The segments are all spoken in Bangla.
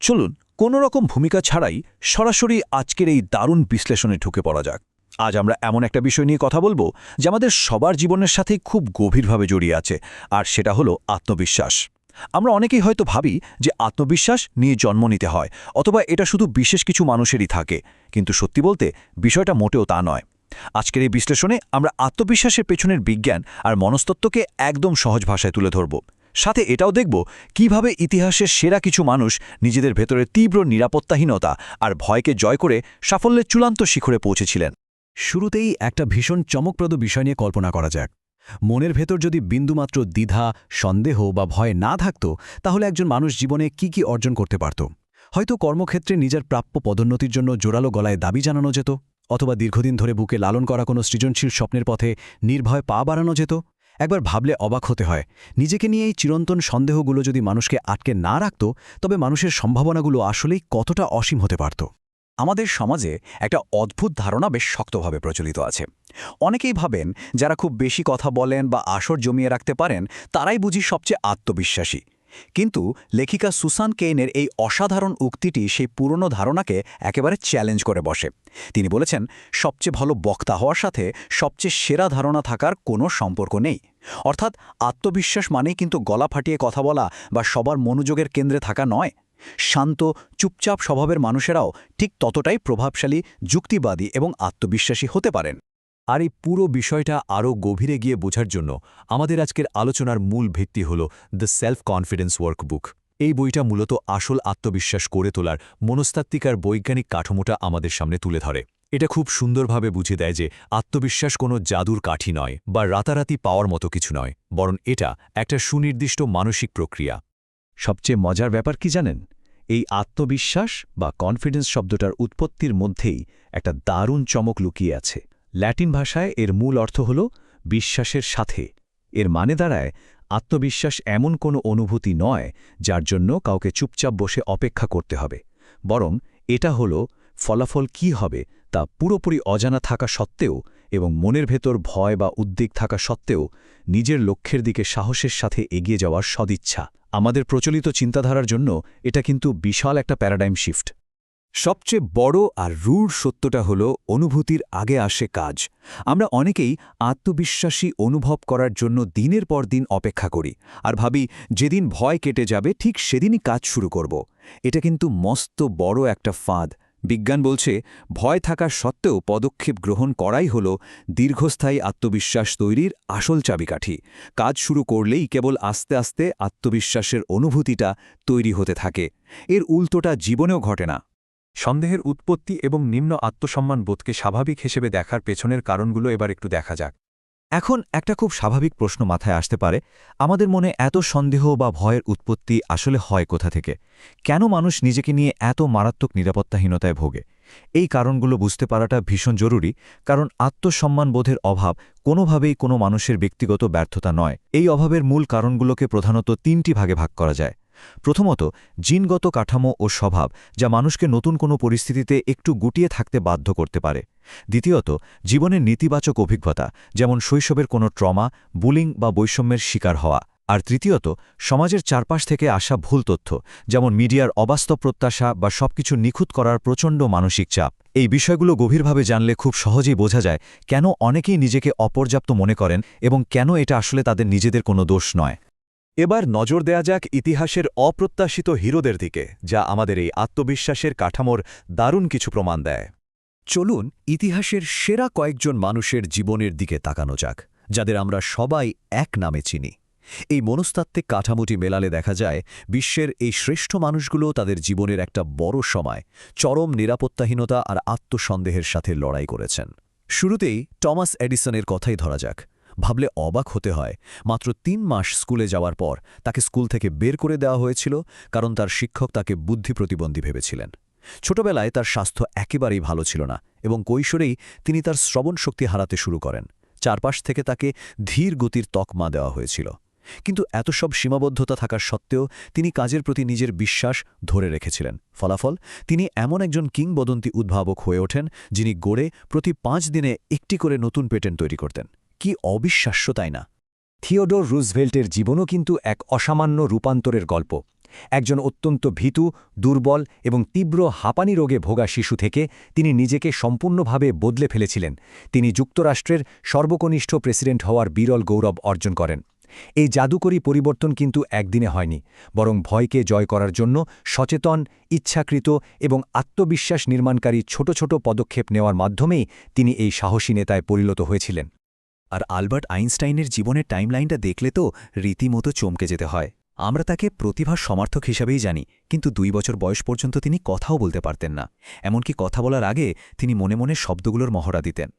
চলুন কোনো রকম ভূমিকা ছাড়াই সরাসরি আজকের এই দারুণ বিশ্লেষণে ঢুকে পড়া যাক। আজ আমরা এমন একটা বিষয় নিয়ে কথা বলবো যা আমাদের সবার জীবনের সাথেই খুব গভীরভাবে জড়িয়ে আছে, আর সেটা হলো আত্মবিশ্বাস। আমরা অনেকেই হয়তো ভাবি যে আত্মবিশ্বাস নিয়ে জন্ম নিতে হয়, অথবা এটা শুধু বিশেষ কিছু মানুষেরই থাকে, কিন্তু সত্যি বলতে বিষয়টা মোটেও তা নয়। আজকের এই বিশ্লেষণে আমরা আত্মবিশ্বাসের পেছনের বিজ্ঞান আর মনস্তত্ত্বকে একদম সহজ ভাষায় তুলে ধরব। সাথে এটাও দেখব কিভাবে ইতিহাসের সেরা কিছু মানুষ নিজেদের ভেতরে তীব্র নিরাপত্তাহীনতা আর ভয়কে জয় করে সাফল্যের চূড়ান্ত শিখরে পৌঁছেছিলেন। শুরুতেই একটা ভীষণ চমকপ্রদ বিষয় নিয়ে কল্পনা করা যাক। মনের ভেতর যদি বিন্দুমাত্র দ্বিধা, সন্দেহ বা ভয় না থাকত, তাহলে একজন মানুষ জীবনে কি অর্জন করতে পারত। হয়তো কর্মক্ষেত্রে নিজের প্রাপ্য পদোন্নতির জন্য জোরালো গলায় দাবি জানানো যেত, অথবা দীর্ঘদিন ধরে বুকে লালন করা কোনো সৃজনশীল স্বপ্নের পথে নির্ভয় পা বাড়ানো যেত। একবার ভাবলে অবাক হতে হয়, নিজেকে নিয়ে এই চিরন্তন সন্দেহগুলো যদি মানুষকে আটকে না রাখত, তবে মানুষের সম্ভাবনাগুলো আসলেই কতটা অসীম হতে পারত। আমাদের সমাজে একটা অদ্ভুত ধারণা বেশ শক্তভাবে প্রচলিত আছে। অনেকেই ভাবেন যারা খুব বেশি কথা বলেন বা আসর জমিয়ে রাখতে পারেন তারাই বুঝি সবচেয়ে আত্মবিশ্বাসী। কিন্তু লেখিকা সুসান কেইনের এই অসাধারণ উক্তিটি সেই পুরনো ধারণাকে একেবারে চ্যালেঞ্জ করে বসে। তিনি বলেছেন, সবচেয়ে ভালো বক্তা হওয়ার সাথে সবচেয়ে সেরা ধারণা থাকার কোনো সম্পর্ক নেই। অর্থাৎ আত্মবিশ্বাস মানেই কিন্তু গলা ফাটিয়ে কথা বলা বা সবার মনোযোগের কেন্দ্রে থাকা নয়। শান্ত, চুপচাপ স্বভাবের মানুষেরাও ঠিক ততটাই প্রভাবশালী, যুক্তিবাদী এবং আত্মবিশ্বাসী হতে পারেন। আর এই পুরো বিষয়টা আরও গভীরে গিয়ে বোঝার জন্য আমাদের আজকের আলোচনার মূল ভিত্তি হল দ্য সেলফ কনফিডেন্স ওয়ার্কবুক। এই বইটা মূলত আসল আত্মবিশ্বাস করে তোলার মনস্তাত্ত্বিক আর বৈজ্ঞানিক কাঠামোটা আমাদের সামনে তুলে ধরে। এটা খুব সুন্দরভাবে বুঝিয়ে দেয় যে আত্মবিশ্বাস কোনো জাদুর কাঠি নয় বা রাতারাতি পাওয়ার মতো কিছু নয়, বরং এটা একটা সুনির্দিষ্ট মানসিক প্রক্রিয়া। সবচেয়ে মজার ব্যাপার কি জানেন? এই আত্মবিশ্বাস বা কনফিডেন্স শব্দটার উৎপত্তির মধ্যেই একটা দারুণ চমক লুকিয়ে আছে। ল্যাটিন ভাষায় এর মূল অর্থ হল বিশ্বাসের সাথে। এর মানে দাঁড়ায়, আত্মবিশ্বাস এমন কোনো অনুভূতি নয় যার জন্য কাউকে চুপচাপ বসে অপেক্ষা করতে হবে, বরং এটা হল ফলাফল কি হবে তা পুরোপুরি অজানা থাকা সত্ত্বেও এবং মনের ভেতর ভয় বা উদ্বেগ থাকা সত্ত্বেও নিজের লক্ষ্যের দিকে সাহসের সাথে এগিয়ে যাওয়ার সদিচ্ছা। আমাদের প্রচলিত চিন্তাধারার জন্য এটা কিন্তু বিশাল একটা প্যারাডাইম শিফট। সবচেয়ে বড় আর রূঢ় সত্যটা হল অনুভূতির আগে আসে কাজ। আমরা অনেকেই আত্মবিশ্বাসী অনুভব করার জন্য দিনের পর দিন অপেক্ষা করি আর ভাবি যেদিন ভয় কেটে যাবে ঠিক সেদিনই কাজ শুরু করব। এটা কিন্তু মস্ত বড় একটা ফাঁদ। বিজ্ঞান বলছে, ভয় থাকা সত্ত্বেও পদক্ষেপ গ্রহণ করাই হল দীর্ঘস্থায়ী আত্মবিশ্বাস তৈরির আসল চাবিকাঠি। কাজ শুরু করলেই কেবল আস্তে আস্তে আত্মবিশ্বাসের অনুভূতিটা তৈরি হতে থাকে। এর উল্টোটা জীবনেও ঘটে না। সন্দেহের উৎপত্তি এবং নিম্ন আত্মসম্মান বোধকে স্বাভাবিক হিসেবে দেখার পেছনের কারণগুলো এবার একটু দেখা যাক। এখন একটা খুব স্বাভাবিক প্রশ্ন মাথায় আসতে পারে, আমাদের মনে এত সন্দেহ বা ভয়ের উৎপত্তি আসলে হয় কোথা থেকে? কেন মানুষ নিজেকে নিয়ে এত মারাত্মক নিরাপত্তাহীনতায় ভোগে? এই কারণগুলো বুঝতে পারাটা ভীষণ জরুরি, কারণ আত্মসম্মানবোধের অভাব কোনোভাবেই কোনো মানুষের ব্যক্তিগত ব্যর্থতা নয়। এই অভাবের মূল কারণগুলোকে প্রধানত তিনটি ভাগে ভাগ করা যায়। প্রথমত, জিনগত কাঠামো ও স্বভাব, যা মানুষকে নতুন কোনো পরিস্থিতিতে একটু গুটিয়ে থাকতে বাধ্য করতে পারে। দ্বিতীয়ত, জীবনের নেতিবাচক অভিজ্ঞতা, যেমন শৈশবের কোনো ট্রমা, বুলিং বা বৈষম্যের শিকার হওয়া। আর তৃতীয়ত, সমাজের চারপাশ থেকে আসা ভুল তথ্য, যেমন মিডিয়ার অবাস্তব প্রত্যাশা বা সবকিছু নিখুঁত করার প্রচণ্ড মানসিক চাপ। এই বিষয়গুলো গভীরভাবে জানলে খুব সহজেই বোঝা যায় কেন অনেকেই নিজেকে অপর্যাপ্ত মনে করেন এবং কেন এটা আসলে তাদের নিজেদের কোনো দোষ নয়। এবার নজর দেয়া যাক ইতিহাসের অপ্রত্যাশিত হিরোদের দিকে, যা আমাদের এই আত্মবিশ্বাসের কাঠামোর দারুণ কিছু প্রমাণ দেয়। চলুন ইতিহাসের সেরা কয়েকজন মানুষের জীবনের দিকে তাকানো যাক, যাদের আমরা সবাই এক নামে চিনি। এই মনস্তাত্ত্বিক কাঠামোটি মেলালে দেখা যায় বিশ্বের এই শ্রেষ্ঠ মানুষগুলো তাদের জীবনের একটা বড় সময় চরম নিরাপত্তাহীনতা আর আত্মসন্দেহের সাথে লড়াই করেছেন। শুরুতেই টমাস এডিসনের কথাই ধরা যাক। ভাবলে অবাক হতে হয়, মাত্র ৩ মাস স্কুলে যাওয়ার পর তাকে স্কুল থেকে বের করে দেওয়া হয়েছিল, কারণ তার শিক্ষক তাকে বুদ্ধি প্রতিবন্ধী ভেবেছিলেন। ছোটবেলায় তার স্বাস্থ্য একেবারেই ভালো ছিল না এবং কৈশোরেই তিনি তার শ্রবণ শক্তি হারাতে শুরু করেন। চারপাশ থেকে তাকে ধীর গতির তকমা দেওয়া হয়েছিল। কিন্তু এত সব সীমাবদ্ধতা থাকার সত্ত্বেও তিনি কাজের প্রতি নিজের বিশ্বাস ধরে রেখেছিলেন। ফলাফল, তিনি এমন একজন কিংবদন্তি উদ্ভাবক হয়ে ওঠেন, যিনি গড়ে প্রতি 5 দিনে একটি করে নতুন পেটেন্ট তৈরি করতেন। কি অবিশ্বাস্য, তাই না? থিওডোর রুজভেল্টের জীবনও কিন্তু এক অসামান্য রূপান্তরের গল্প। একজন অত্যন্ত ভীতু, দুর্বল এবং তীব্র হাঁপানি রোগে ভোগা শিশু থেকে তিনি নিজেকে সম্পূর্ণভাবে বদলে ফেলেছিলেন। তিনি যুক্তরাষ্ট্রের সর্বকনিষ্ঠ প্রেসিডেন্ট হওয়ার বিরল গৌরব অর্জন করেন। এই জাদুকরী পরিবর্তন কিন্তু একদিনে হয়নি, বরং ভয়কে জয় করার জন্য সচেতন, ইচ্ছাকৃত এবং আত্মবিশ্বাস নির্মাণকারী ছোট ছোট পদক্ষেপ নেওয়ার মাধ্যমেই তিনি এই সাহসী নেতায় পরিণত হয়েছিলেন। আর আলবার্ট আইনস্টাইনের জীবনের টাইমলাইনটা দেখলে তো রীতিমতো চমকে যেতে হয়। আমরা তাকে প্রতিভার সমর্থক হিসাবেই জানি, কিন্তু 2 বছর বয়স পর্যন্ত তিনি কথাও বলতে পারতেন না। এমনকি কথা বলার আগে তিনি মনে মনে শব্দগুলোর মহড়া দিতেন।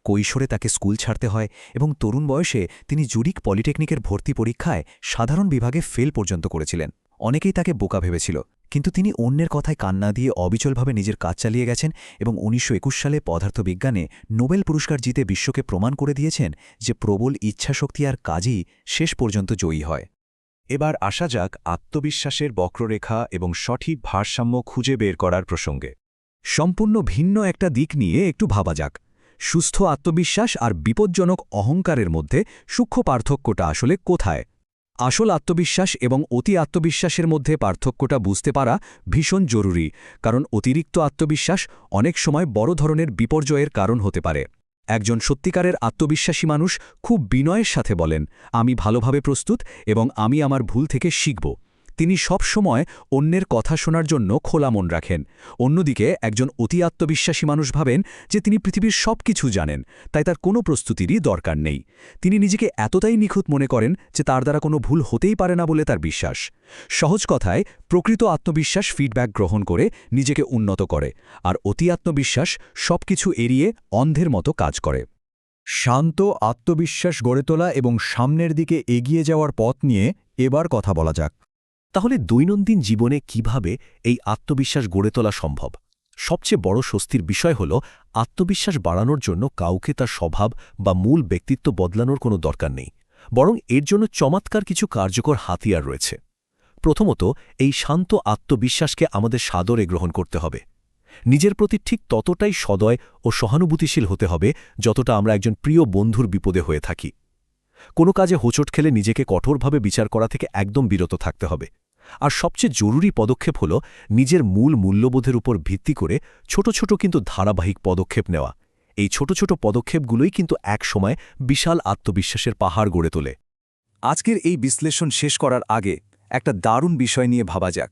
কৈশোরে তাকে স্কুল ছাড়তে হয় এবং তরুণ বয়সে তিনি জুরিক পলিটেকনিকের ভর্তি পরীক্ষায় সাধারণ বিভাগে ফেল পর্যন্ত করেছিলেন। অনেকেই তাকে বোকা ভেবেছিল, কিন্তু তিনি অন্যের কথায় কান না দিয়ে অবিচলভাবে নিজের কাজ চালিয়ে গেছেন এবং 1921 সালে পদার্থবিজ্ঞানে নোবেল পুরস্কার জিতে বিশ্বকে প্রমাণ করে দিয়েছেন যে প্রবল ইচ্ছাশক্তি আর কাজই শেষ পর্যন্ত জয়ী হয়। এবার আসা যাক আত্মবিশ্বাসের বক্ররেখা এবং সঠিক ভারসাম্য খুঁজে বের করার প্রসঙ্গে। সম্পূর্ণ ভিন্ন একটা দিক নিয়ে একটু ভাবা যাক। সুস্থ আত্মবিশ্বাস আর বিপজ্জনক অহংকারের মধ্যে সূক্ষ্ম পার্থক্যটা আসলে কোথায়? আসল আত্মবিশ্বাস এবং অতি আত্মবিশ্বাসের মধ্যে পার্থক্যটা বুঝতে পারা ভীষণ জরুরি, কারণ অতিরিক্ত আত্মবিশ্বাস অনেক সময় বড় ধরনের বিপর্যয়ের কারণ হতে পারে। একজন সত্যিকারের আত্মবিশ্বাসী মানুষ খুব বিনয়ের সাথে বলেন, আমি ভালোভাবে প্রস্তুত এবং আমি আমার ভুল থেকে শিখব। তিনি সব সময় অন্যের কথা শোনার জন্য খোলা মন রাখেন। অন্যদিকে একজন অতি আত্মবিশ্বাসী মানুষ ভাবেন যে তিনি পৃথিবীর সব কিছু জানেন, তাই তার কোনো প্রস্তুতিরই দরকার নেই। তিনি নিজেকে এতটাই নিখুঁত মনে করেন যে তার দ্বারা কোনো ভুল হতেই পারে না বলে তার বিশ্বাস। সহজ কথায়, প্রকৃত আত্মবিশ্বাস ফিডব্যাক গ্রহণ করে নিজেকে উন্নত করে, আর অতি আত্মবিশ্বাস সবকিছু এড়িয়ে অন্ধের মতো কাজ করে। শান্ত আত্মবিশ্বাস গড়ে তোলা এবং সামনের দিকে এগিয়ে যাওয়ার পথ নিয়ে এবার কথা বলা যাক। তাহলে দৈনন্দিন জীবনে কিভাবে এই আত্মবিশ্বাস গড়ে তোলা সম্ভব? সবচেয়ে বড় স্বস্তির বিষয় হল আত্মবিশ্বাস বাড়ানোর জন্য কাউকে তার স্বভাব বা মূল ব্যক্তিত্ব বদলানোর কোনো দরকার নেই, বরং এর জন্য চমৎকার কিছু কার্যকর হাতিয়ার রয়েছে। প্রথমত, এই শান্ত আত্মবিশ্বাসকে আমাদের সাদরে গ্রহণ করতে হবে। নিজের প্রতি ঠিক ততটাই সদয় ও সহানুভূতিশীল হতে হবে যতটা আমরা একজন প্রিয় বন্ধুর বিপদে হয়ে থাকি। কোনো কাজে হোঁচট খেলে নিজেকে কঠোরভাবে বিচার করা থেকে একদম বিরত থাকতে হবে। আর সবচেয়ে জরুরি পদক্ষেপ হল নিজের মূল মূল্যবোধের উপর ভিত্তি করে ছোট ছোট কিন্তু ধারাবাহিক পদক্ষেপ নেওয়া। এই ছোট ছোট পদক্ষেপগুলোই কিন্তু একসময় বিশাল আত্মবিশ্বাসের পাহাড় গড়ে তোলে। আজকের এই বিশ্লেষণ শেষ করার আগে একটা দারুণ বিষয় নিয়ে ভাবা যাক।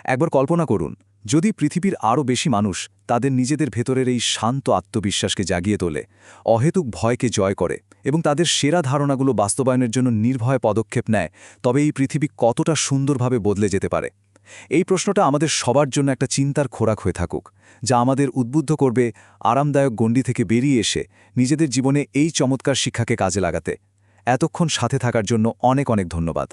একবার কল্পনা করুন, যদি পৃথিবীর আরও বেশি মানুষ তাদের নিজেদের ভেতরের এই শান্ত আত্মবিশ্বাসকে জাগিয়ে তোলে, অহেতুক ভয়কে জয় করে এবং তাদের সেরা ধারণাগুলো বাস্তবায়নের জন্য নির্ভয় পদক্ষেপ নেয়, তবে এই পৃথিবী কতটা সুন্দরভাবে বদলে যেতে পারে। এই প্রশ্নটা আমাদের সবার জন্য একটা চিন্তার খোরাক হয়ে থাকুক, যা আমাদের উদ্বুদ্ধ করবে আরামদায়ক গণ্ডি থেকে বেরিয়ে এসে নিজেদের জীবনে এই চমৎকার শিক্ষাকে কাজে লাগাতে। এতক্ষণ সাথে থাকার জন্য অনেক অনেক ধন্যবাদ।